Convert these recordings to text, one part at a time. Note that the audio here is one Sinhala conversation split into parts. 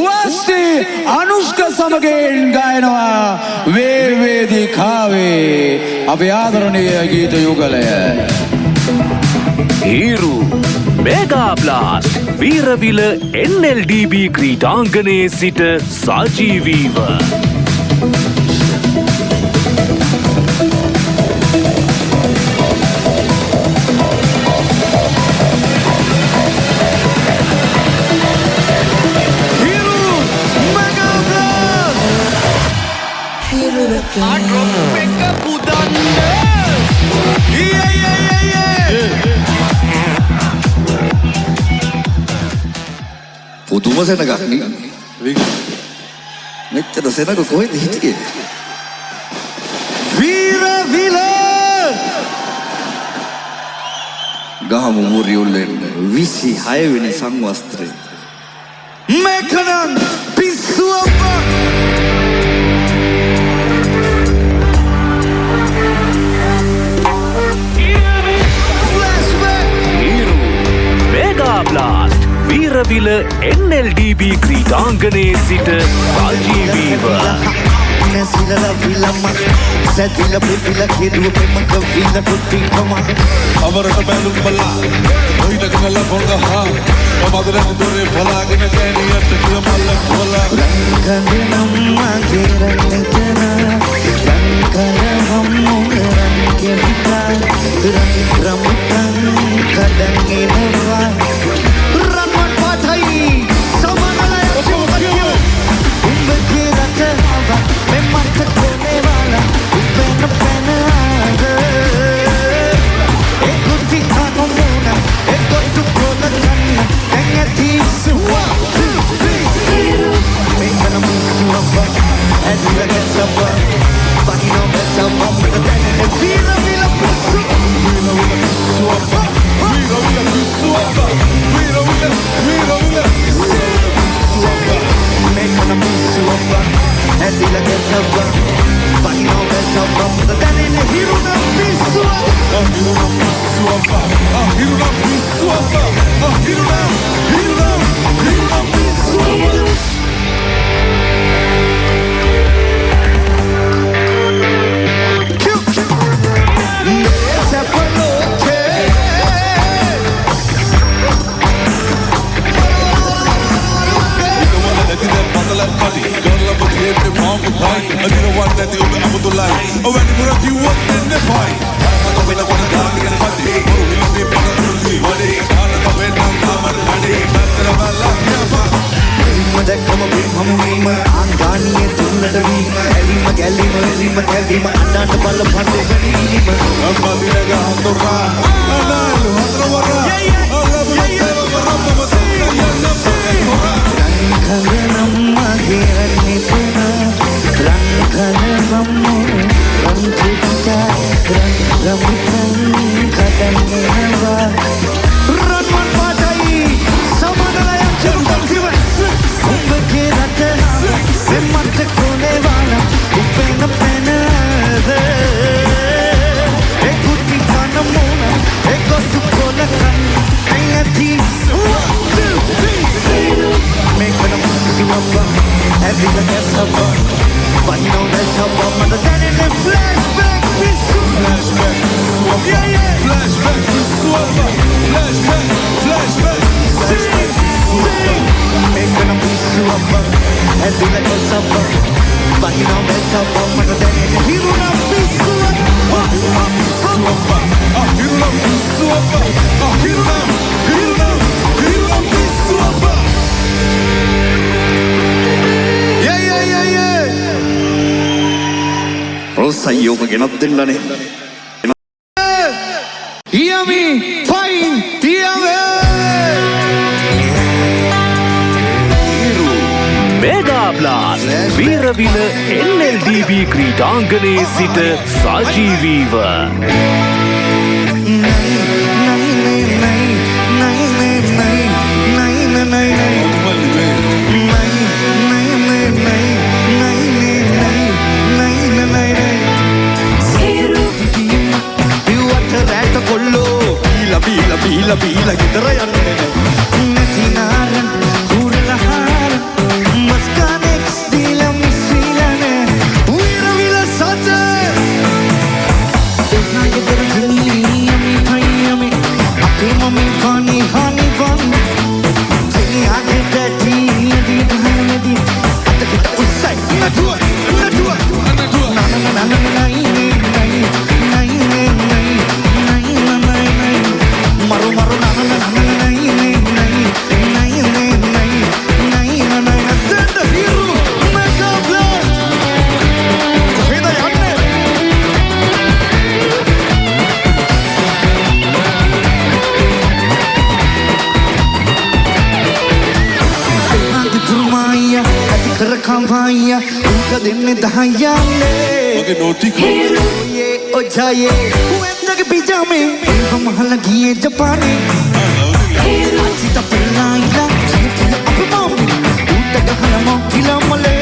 වස්ති අනුෂ්ක සමගින් ගයනවා වේවේදිකාවේ අපේ ආදරණීය ගීත යුගලය හිරු මෙගා බ්ලාස්ට් වීරවිල NLDB ක්‍රීඩාංගණයේ සිට සජීවීව පුදුම සෙනගක් නේ මෙච්චර සෙනග කොහෙද හිටියේ වීරවිල ගහමු මුරියුල්ලෙන් 26 වෙනි සංවස්ත්‍රය මේකනම් පිස්සුවම බ්ලාස්ට් වීරවිල NLDB ක්‍රීඩාංගණයේ සිට සජීවීව Nesila vilama, setila pipila kidu pemaka vina tutikama. Amarata belum bala, oi dagnala bonga ha. Amadra dore bala gina kani atka malak bala. Rankane namma kiranetana, rankane hammu ranke vita, ramutan kadange nawa. Ramat pathai, samanala chukatyo. Umbke rata hava. Memang terkone wala Upena pena ada Ekut kita komuna Ekut tukola kanna Engati suwa 2, 3 Mengana musuh apa Adila kesapa Bagino kesapa Mekatene Vila vila pisu Vila vila pisu apa Vila vila pisu apa Vila vila pisu apa Mengana musuh apa Adila kesapa Bagino kesapa Mekatene Hiru na pisu apa Hiru na pisu apa Hiru na pisu apa Hiru na pisu apa සයියෝක ගෙනත් දෙන්නනේ Hear me, fine, hear me. Mega blast Weerawila NLDB ක්‍රීඩාංගණයේ සිට සජීවීව Bila gendera yang nenek Netinar Kurlaharan भाइया उनका दिन दहाइयाने Okay, naughty Hero ye o jaye Uenda ke pijame Hum halagiye Japane Hero Sita pellaila Sita apamami Uta gahanamo Kilamale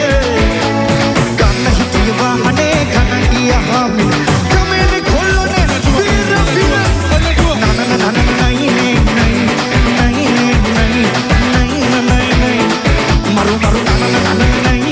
Kana hitiye vahane Kana iya hami Kamene kholone Vira vira Na na na na na nahi nahi nahi nahi nahi nahi nahi Maru maru na na na na nahi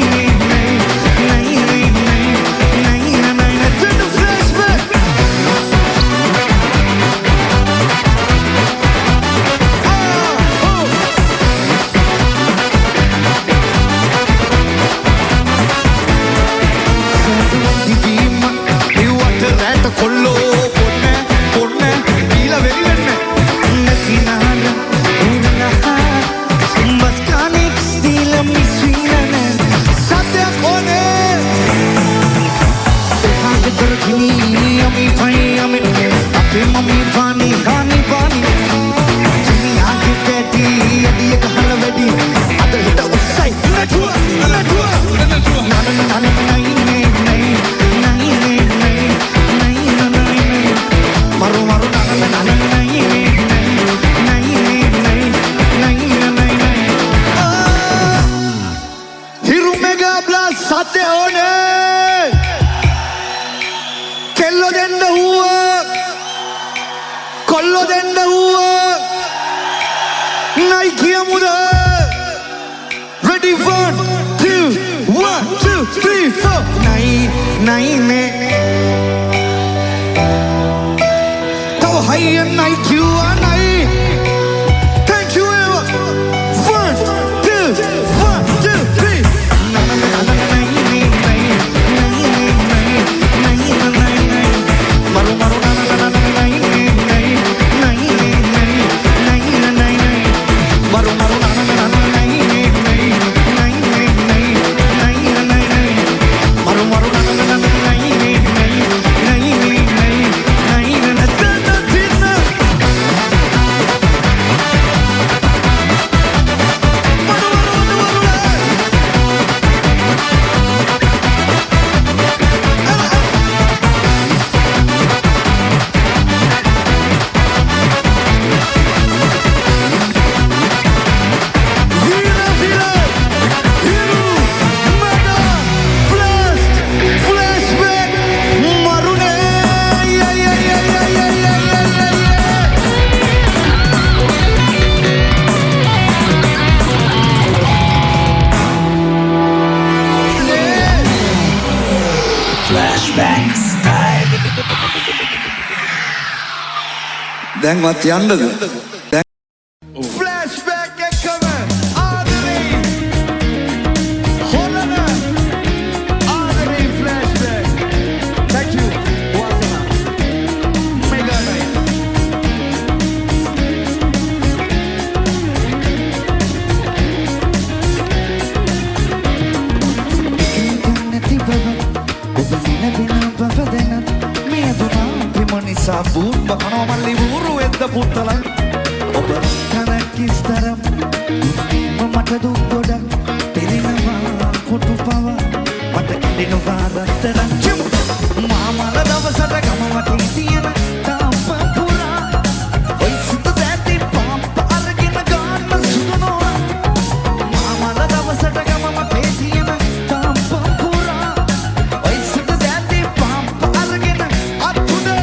දැන් වත් යන්නද? Flashback එකම ආදරේ හොලන ආදරේ flashback. Thank you. Wasana. Mega night. Nati baba, oba nina bina baba dena, me aduna pimani sabu, bakano malli buru. පුත්තලන් ඔබ තරකිස්තරම් මට දුක් ගොඩක් පෙරෙනවා කොටු පව මට ඉඳිනවා රත්තරන් මාමල දවසට ගම වටේ තියෙන තාප්ප පුරා ඔයි සුදු දැටි පම්ප අරගෙන ගන්න සුදුනවා මාමල දවසට ගම වටේ තියෙන තාප්ප පුරා ඔයි සුදු දැටි පම්ප අරගෙන අත්ුඩ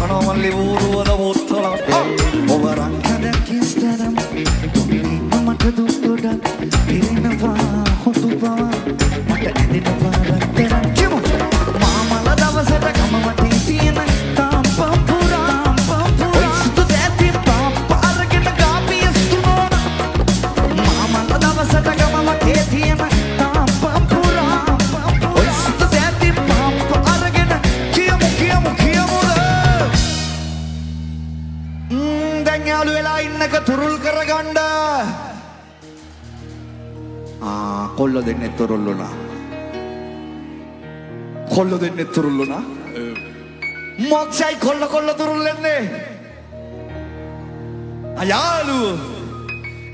මනෝමල්ලි වූරුවද බොත්තල ඔබරංකද කිස්තරම් මට දුක්ගොඩක් පිරෙනවා හොතු බව මට ඇදෙනවා රත්තරන් කිමු මාමල දවසට ගමවටේ තියෙන තාම්පම් පුරා ඔයි සුදු දැති පාප්ප අරගෙන ගාපිය ස්තුනෝන මාමල දවසට ගමවටේ තියෙන තාම්පම් පුරා ඔයි සුදු දැති පාප්ප අරගෙන කියමුද දැන් යාළු වෙලා ඉන්නක තුරුල් කරගන්න කොල්ල දෙන්නෙත් තුරුල්ලුණා කොල්ල දෙන්නෙත් තුරුල්ලුණා මොක්ෂයි කොල්ල තුරුල්ලෙන්නේ අයාලු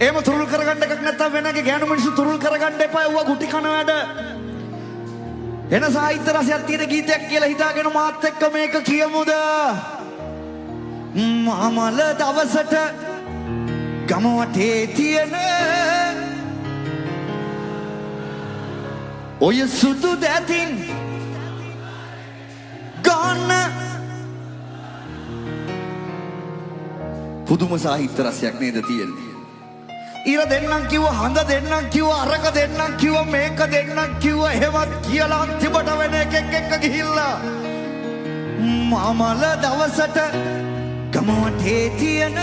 එහෙම තුරුල් කරගන්න එකක් නැත්තම් වෙනගේ ගෑනු මිනිස්සු තුරුල් කරගන්න එපා ඌව ගුටි කන වැඩ එන සාහිත්‍ය රසයක් තියෙන ගීතයක් කියලා හිතාගෙන මාත් එක්ක මේක කියමුද මාමල දවසට ගම වටේ තියෙන ඔය සුදු දැතින් ගන්න පුදුම සාහිත්‍ය රසයක් නේද තියෙන්නේ ඊර දෙන්නම් කිව්ව හඳ දෙන්නම් කිව්ව අරක දෙන්නම් කිව්ව මේක දෙන්නම් කිව්ව එහෙමත් කියලා අන්තිමට වෙන එකෙක් එක්ක ගිහිල්ලා මාමල දවසට ගම වටේ තියෙන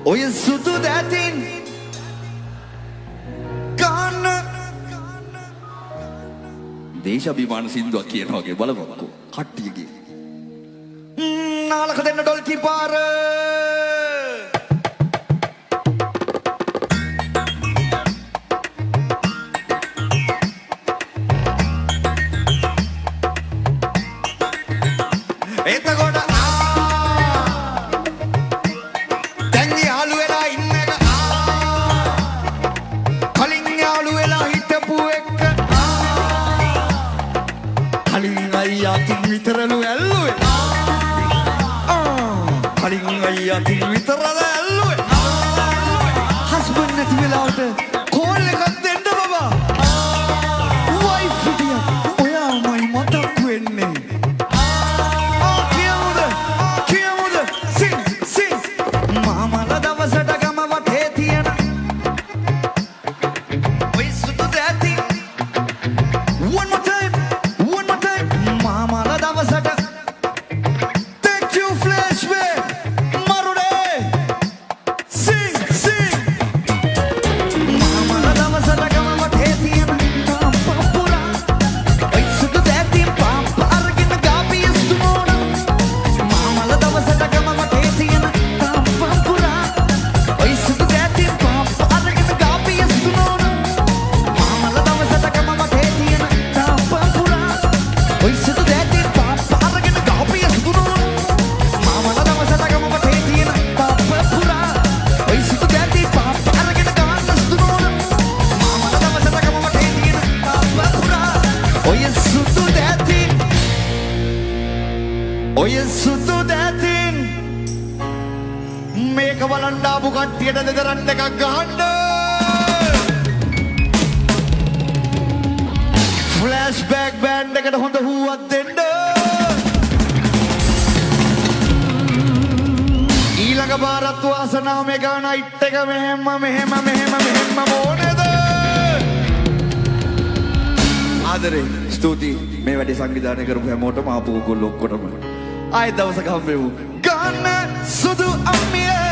ඔය සුදු දැතින් ගන්න දේශාභිමාන සින්දුවක් කියන වගේ බලපන්කෝ කට්ටියගේ නාලක දෙන්න ඩොල්කි පාර එතකොට දැන් යාළු වෙලා ඉන්න එක කලින් යාළු වෙලා හිටපු එක කලින් අයියා තින් විතරලු ඇල්ලුවේ කලින් අයියා තින් විතරල ඇල්ලුවේ හස්බන්ඩ් නැති වෙලාවට කෝල් එකක් දෙන්න බබා වයිෆ් හිටියා ඔයාමයි මතක් වෙන්නේ මාමල දවසට ගම වටේ තියෙන ඔය සුදු දැති one more time මාමල දවසට take you flashback මරුඩේ sing මාමල දවසට ගම වටේ තියෙන පම්පපුරා ඔය සුදු දැති පම්ප අරගෙන ගාපිය ස්තුනෝන මාමල දවසට ගම වටේ තියෙන ඔය සුදු දැතින් මේක බලන්න ආපු කට්ටියට දෙදරන්න එකක් ගහන්න ෆ්ලෑෂ්බැක් බෑන්ඩ් එකට හොඳ හුවක් දෙන්න ඊළඟ පාරත් වාසනාව මෙගා නයිට් එක මෙහෙම ඕනේද ආදරේ ස්තුතියි මේ වැඩේ සංවිධානය කරපු හැමෝටම ආපු ඔයගොල්ලෝ ඔක්කොටම ආයෙත් දවසක හම්බෙමු ගන්න සුදු අම්මියේ